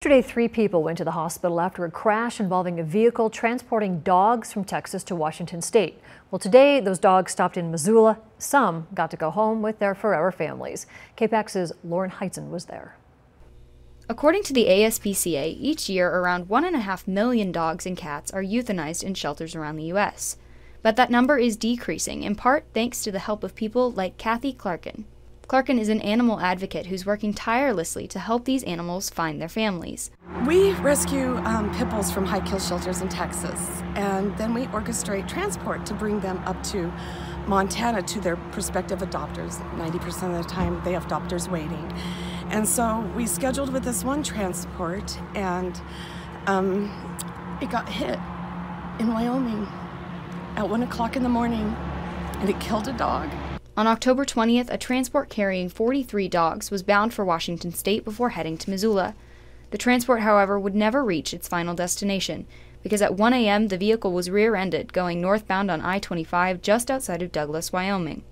Yesterday, 3 people went to the hospital after a crash involving a vehicle transporting dogs from Texas to Washington State. Well, today, those dogs stopped in Missoula. Some got to go home with their forever families. KPAX's Lauren Heitzen was there. According to the ASPCA, each year around 1.5 million dogs and cats are euthanized in shelters around the U.S. But that number is decreasing, in part thanks to the help of people like Kathy Clarkin. Clarkin is an animal advocate who's working tirelessly to help these animals find their families. We rescue pit bulls from high kill shelters in Texas, and then we orchestrate transport to bring them up to Montana to their prospective adopters. 90% of the time they have adopters waiting. And so we scheduled with this one transport, and it got hit in Wyoming at 1 o'clock in the morning, and it killed a dog. On October 20th, a transport carrying 43 dogs was bound for Washington State before heading to Missoula. The transport, however, would never reach its final destination because at 1 a.m. the vehicle was rear-ended going northbound on I-25 just outside of Douglas, Wyoming.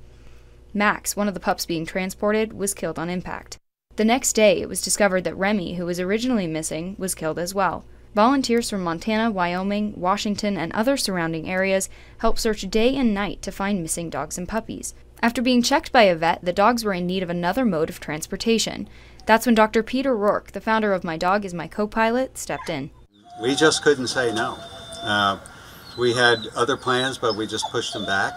Max, one of the pups being transported, was killed on impact. The next day, it was discovered that Remy, who was originally missing, was killed as well. Volunteers from Montana, Wyoming, Washington, and other surrounding areas helped search day and night to find missing dogs and puppies. After being checked by a vet, the dogs were in need of another mode of transportation. That's when Dr. Peter Rourke, the founder of My Dog is My Co-Pilot, stepped in. We just couldn't say no. We had other plans, but we just pushed them back.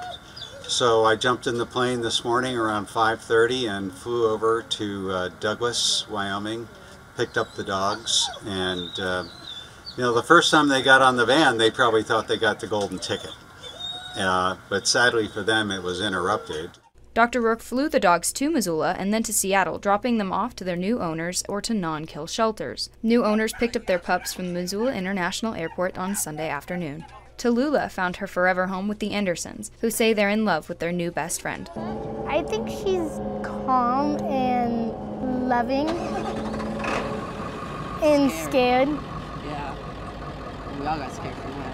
So I jumped in the plane this morning around 5:30 and flew over to Douglas, Wyoming, picked up the dogs, and the first time they got on the van, they probably thought they got the golden ticket. But sadly for them, it was interrupted. Dr. Rourke flew the dogs to Missoula and then to Seattle, dropping them off to their new owners or to non-kill shelters. New owners picked up their pups from the Missoula International Airport on Sunday afternoon. Tallulah found her forever home with the Andersons, who say they're in love with their new best friend. I think she's calm and loving and scared. Yeah, we all got scared from that.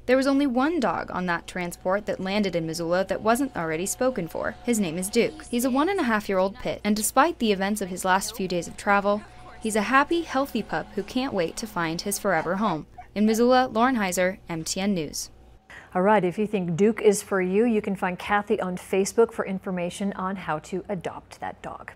There was only one dog on that transport that landed in Missoula that wasn't already spoken for. His name is Duke. He's a 1.5-year-old pit, and despite the events of his last few days of travel, he's a happy, healthy pup who can't wait to find his forever home. In Missoula, Lauren Heiser, MTN News. All right, if you think Duke is for you, you can find Kathy on Facebook for information on how to adopt that dog.